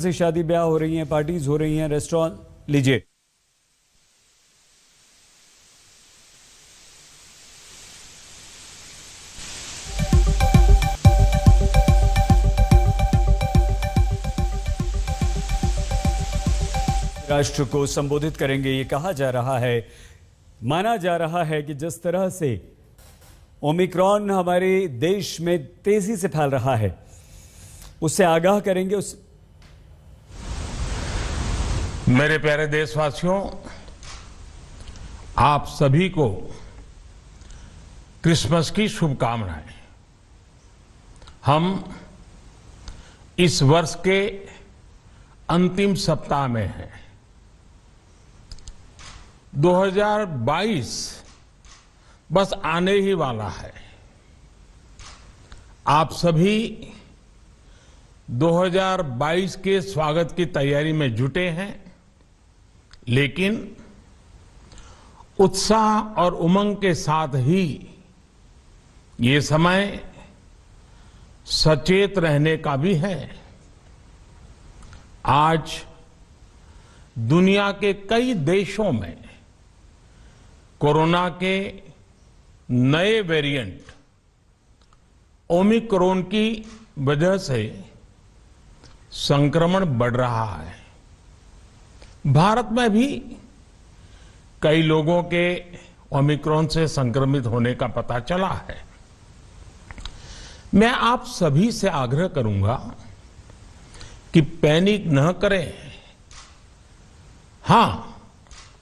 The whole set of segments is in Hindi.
से शादी ब्याह हो रही हैं, पार्टीज हो रही हैं, रेस्टोरेंट लीजिए। राष्ट्र को संबोधित करेंगे। ये कहा जा रहा है, माना जा रहा है कि जिस तरह से ओमिक्रॉन हमारे देश में तेजी से फैल रहा है, उससे आगाह करेंगे। मेरे प्यारे देशवासियों, आप सभी को क्रिसमस की शुभकामनाएं। हम इस वर्ष के अंतिम सप्ताह में हैं। 2022 बस आने ही वाला है। आप सभी 2022 के स्वागत की तैयारी में जुटे हैं, लेकिन उत्साह और उमंग के साथ ही ये समय सचेत रहने का भी है। आज दुनिया के कई देशों में कोरोना के नए वेरिएंट ओमिक्रॉन की वजह से संक्रमण बढ़ रहा है। भारत में भी कई लोगों के ओमिक्रॉन से संक्रमित होने का पता चला है। मैं आप सभी से आग्रह करूंगा कि पैनिक न करें। हां,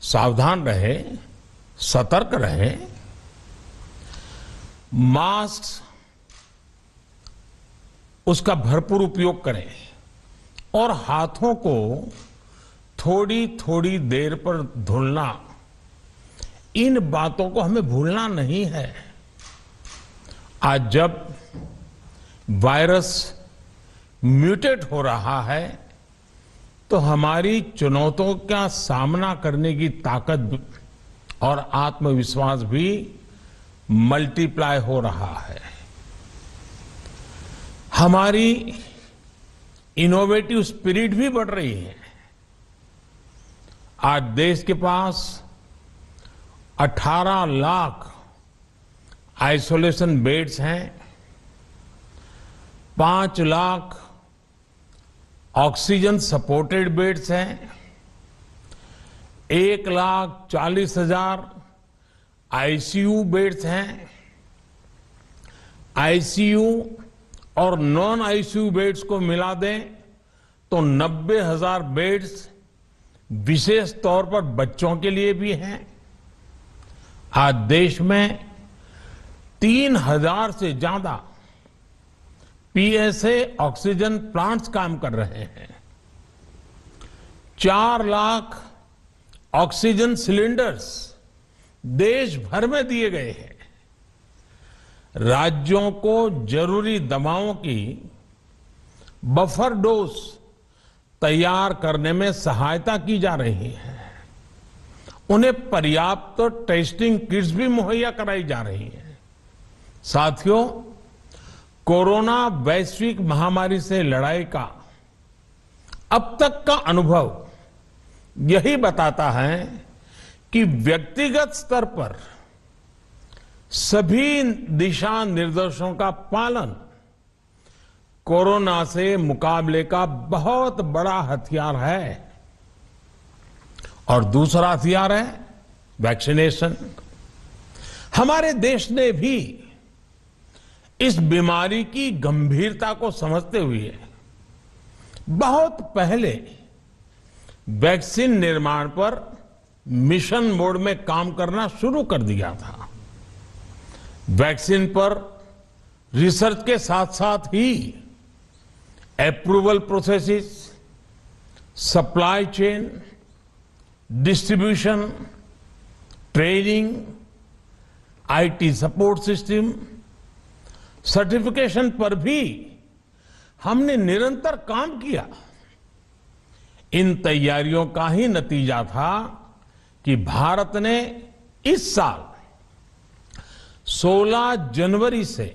सावधान रहें, सतर्क रहें, मास्क उसका भरपूर उपयोग करें और हाथों को थोड़ी थोड़ी देर पर धुलना, इन बातों को हमें भूलना नहीं है। आज जब वायरस म्यूटेट हो रहा है, तो हमारी चुनौतियों का सामना करने की ताकत और आत्मविश्वास भी मल्टीप्लाई हो रहा है। हमारी इनोवेटिव स्पिरिट भी बढ़ रही है। आज देश के पास 18 लाख आइसोलेशन बेड्स हैं, 5 लाख ऑक्सीजन सपोर्टेड बेड्स हैं, 1,40,000 आईसीयू बेड्स हैं। आईसीयू और नॉन आईसीयू बेड्स को मिला दें तो 90,000 बेड्स विशेष तौर पर बच्चों के लिए भी हैं। आज देश में 3,000 से ज्यादा पीएसए ऑक्सीजन प्लांट्स काम कर रहे हैं। 4 लाख ऑक्सीजन सिलेंडर्स देश भर में दिए गए हैं। राज्यों को जरूरी दवाओं की बफर डोज तैयार करने में सहायता की जा रही है। उन्हें पर्याप्त टेस्टिंग किट्स भी मुहैया कराई जा रही है। साथियों, कोरोना वैश्विक महामारी से लड़ाई का अब तक का अनुभव यही बताता है कि व्यक्तिगत स्तर पर सभी दिशा निर्देशों का पालन कोरोना से मुकाबले का बहुत बड़ा हथियार है। और दूसरा हथियार है वैक्सीनेशन। हमारे देश ने भी इस बीमारी की गंभीरता को समझते हुए बहुत पहले वैक्सीन निर्माण पर मिशन मोड में काम करना शुरू कर दिया था। वैक्सीन पर रिसर्च के साथ साथ ही approval processes, supply chain, distribution, training, IT support system, certification पर भी हमने निरंतर काम किया। इन तैयारियों का ही नतीजा था कि भारत ने इस साल 16 जनवरी से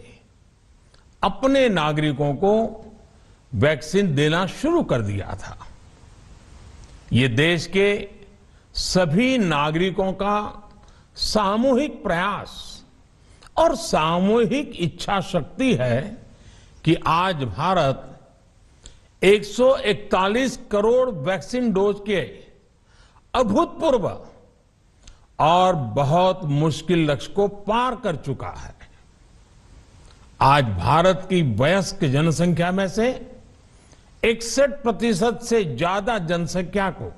अपने नागरिकों को वैक्सीन देना शुरू कर दिया था। ये देश के सभी नागरिकों का सामूहिक प्रयास और सामूहिक इच्छा शक्ति है कि आज भारत 141 करोड़ वैक्सीन डोज के अभूतपूर्व और बहुत मुश्किल लक्ष्य को पार कर चुका है। आज भारत की वयस्क जनसंख्या में से 61% से ज्यादा जनसंख्या को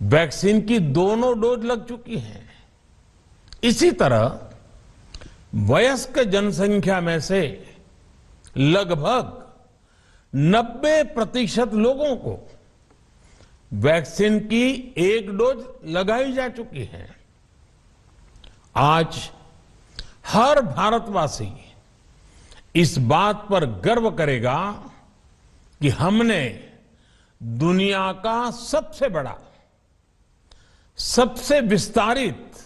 वैक्सीन की दोनों डोज लग चुकी हैं। इसी तरह वयस्क जनसंख्या में से लगभग 90% लोगों को वैक्सीन की एक डोज लगाई जा चुकी है। आज हर भारतवासी इस बात पर गर्व करेगा कि हमने दुनिया का सबसे बड़ा, सबसे विस्तारित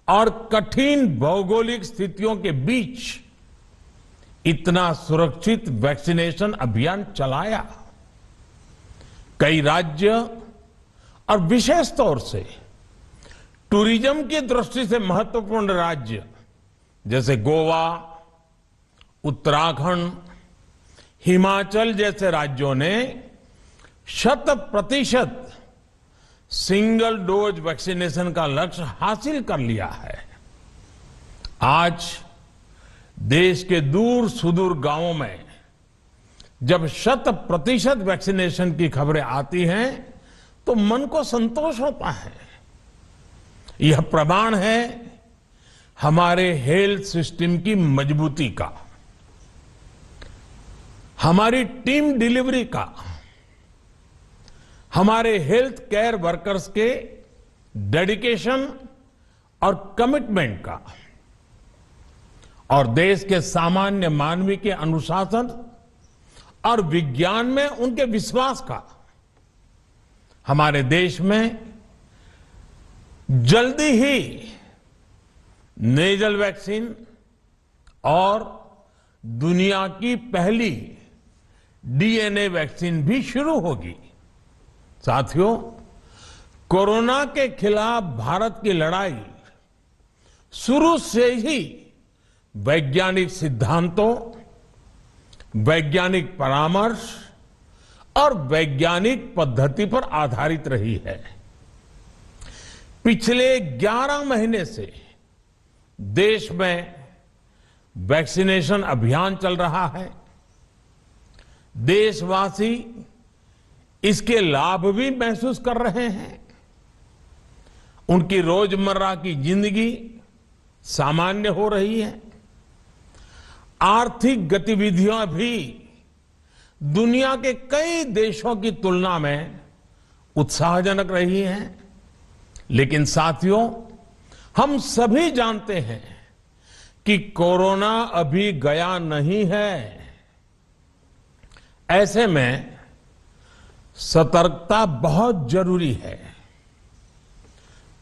और कठिन भौगोलिक स्थितियों के बीच इतना सुरक्षित वैक्सीनेशन अभियान चलाया। कई राज्य और विशेष तौर से टूरिज्म की दृष्टि से महत्वपूर्ण राज्य जैसे गोवा, उत्तराखंड, हिमाचल जैसे राज्यों ने 100% सिंगल डोज वैक्सीनेशन का लक्ष्य हासिल कर लिया है। आज देश के दूर सुदूर गांवों में जब 100% वैक्सीनेशन की खबरें आती हैं तो मन को संतोष होता है। यह प्रमाण है हमारे हेल्थ सिस्टम की मजबूती का, हमारी टीम डिलीवरी का, हमारे हेल्थ केयर वर्कर्स के डेडिकेशन और कमिटमेंट का, और देश के सामान्य मानवी के अनुशासन और विज्ञान में उनके विश्वास का। हमारे देश में जल्दी ही नेजल वैक्सीन और दुनिया की पहली डीएनए वैक्सीन भी शुरू होगी। साथियों, कोरोना के खिलाफ भारत की लड़ाई शुरू से ही वैज्ञानिक सिद्धांतों, वैज्ञानिक परामर्श और वैज्ञानिक पद्धति पर आधारित रही है। पिछले 11 महीने से देश में वैक्सीनेशन अभियान चल रहा है। देशवासी इसके लाभ भी महसूस कर रहे हैं। उनकी रोजमर्रा की जिंदगी सामान्य हो रही है। आर्थिक गतिविधियां भी दुनिया के कई देशों की तुलना में उत्साहजनक रही हैं। लेकिन साथियों, हम सभी जानते हैं कि कोरोना अभी गया नहीं है। ऐसे में सतर्कता बहुत जरूरी है।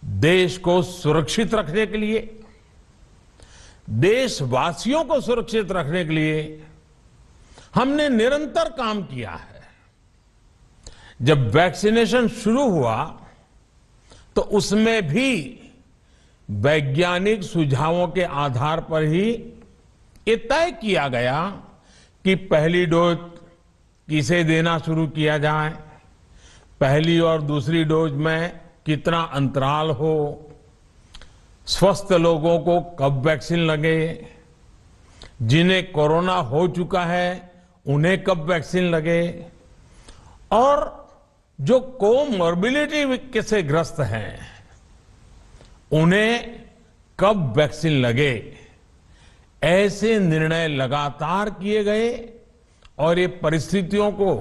देश को सुरक्षित रखने के लिए, देशवासियों को सुरक्षित रखने के लिए हमने निरंतर काम किया है। जब वैक्सीनेशन शुरू हुआ तो उसमें भी वैज्ञानिक सुझावों के आधार पर ही ये तय किया गया कि पहली डोज किसे देना शुरू किया जाए, पहली और दूसरी डोज में कितना अंतराल हो, स्वस्थ लोगों को कब वैक्सीन लगे, जिन्हें कोरोना हो चुका है उन्हें कब वैक्सीन लगे, और जो कोमॉर्बिडिटी से ग्रस्त हैं उन्हें कब वैक्सीन लगे। ऐसे निर्णय लगातार किए गए और ये परिस्थितियों को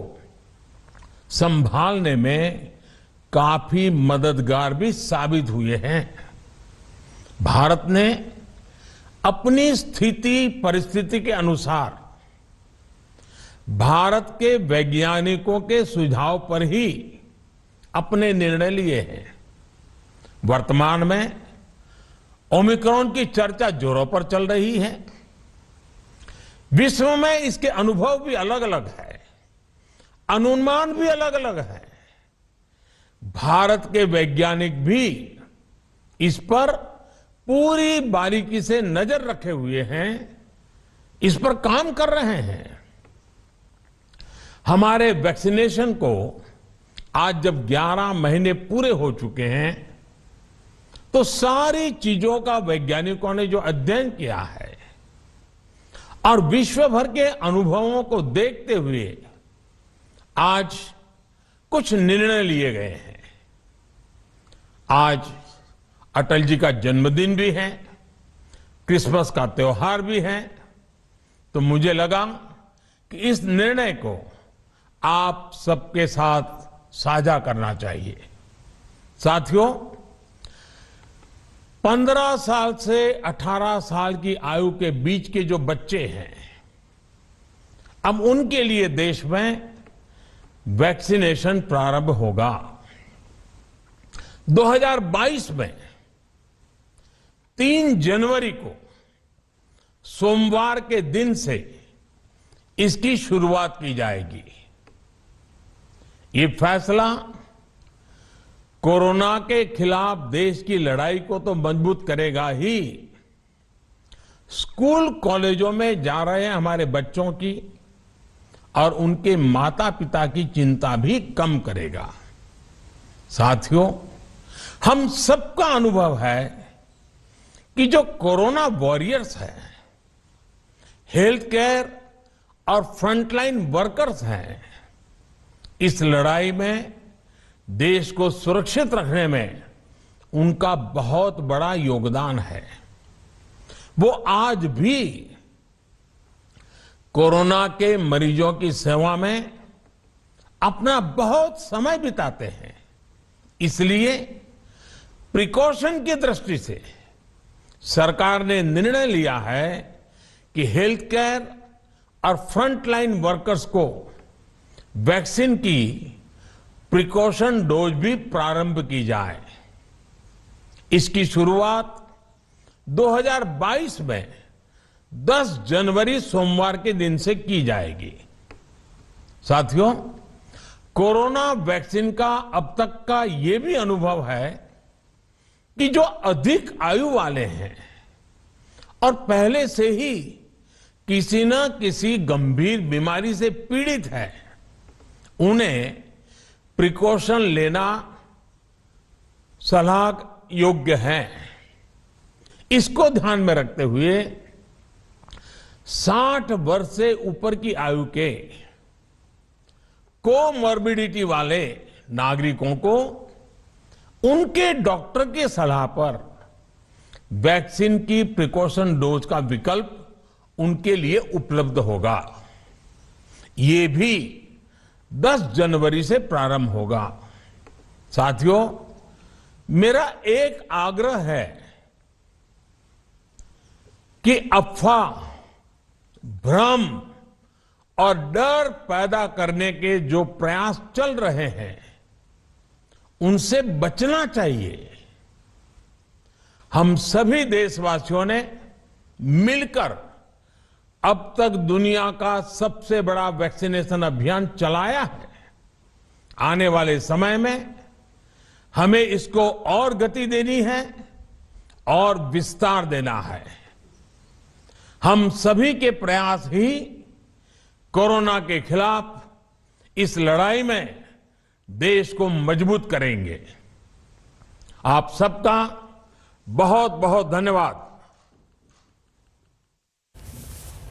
संभालने में काफी मददगार भी साबित हुए हैं। भारत ने अपनी स्थिति परिस्थिति के अनुसार भारत के वैज्ञानिकों के सुझाव पर ही अपने निर्णय लिए हैं। वर्तमान में ओमिक्रॉन की चर्चा जोरों पर चल रही है। विश्व में इसके अनुभव भी अलग अलग है, अनुमान भी अलग अलग है। भारत के वैज्ञानिक भी इस पर पूरी बारीकी से नजर रखे हुए हैं, इस पर काम कर रहे हैं। हमारे वैक्सीनेशन को आज जब 11 महीने पूरे हो चुके हैं, तो सारी चीजों का वैज्ञानिकों ने जो अध्ययन किया है और विश्व भर के अनुभवों को देखते हुए आज कुछ निर्णय लिए गए हैं। आज अटल जी का जन्मदिन भी है, क्रिसमस का त्योहार भी है, तो मुझे लगा कि इस निर्णय को आप सबके साथ साझा करना चाहिए। साथियों, 15 साल से 18 साल की आयु के बीच के जो बच्चे हैं, अब उनके लिए देश में वैक्सीनेशन प्रारंभ होगा। 2022 में 3 जनवरी को सोमवार के दिन से इसकी शुरुआत की जाएगी। ये फैसला कोरोना के खिलाफ देश की लड़ाई को तो मजबूत करेगा ही, स्कूल कॉलेजों में जा रहे हमारे बच्चों की और उनके माता पिता की चिंता भी कम करेगा। साथियों, हम सबका अनुभव है कि जो कोरोना वॉरियर्स हैं, हेल्थ केयर और फ्रंटलाइन वर्कर्स हैं, इस लड़ाई में देश को सुरक्षित रखने में उनका बहुत बड़ा योगदान है। वो आज भी कोरोना के मरीजों की सेवा में अपना बहुत समय बिताते हैं। इसलिए प्रिकॉशन की दृष्टि से सरकार ने निर्णय लिया है कि हेल्थ केयर और फ्रंटलाइन वर्कर्स को वैक्सीन की प्रिकॉशन डोज भी प्रारंभ की जाए। इसकी शुरुआत 2022 में 10 जनवरी सोमवार के दिन से की जाएगी। साथियों, कोरोना वैक्सीन का अब तक का ये भी अनुभव है कि जो अधिक आयु वाले हैं और पहले से ही किसी न किसी गंभीर बीमारी से पीड़ित है, उन्हें प्रिकॉशन लेना सलाह योग्य है। इसको ध्यान में रखते हुए 60 वर्ष से ऊपर की आयु के कोमॉर्बिडिटी वाले नागरिकों को उनके डॉक्टर की सलाह पर वैक्सीन की प्रिकॉशन डोज का विकल्प उनके लिए उपलब्ध होगा। ये भी 10 जनवरी से प्रारंभ होगा। साथियों, मेरा एक आग्रह है कि अफवाह, भ्रम और डर पैदा करने के जो प्रयास चल रहे हैं, उनसे बचना चाहिए। हम सभी देशवासियों ने मिलकर अब तक दुनिया का सबसे बड़ा वैक्सीनेशन अभियान चलाया है। आने वाले समय में हमें इसको और गति देनी है और विस्तार देना है। हम सभी के प्रयास ही कोरोना के खिलाफ इस लड़ाई में देश को मजबूत करेंगे। आप सबका बहुत बहुत धन्यवाद।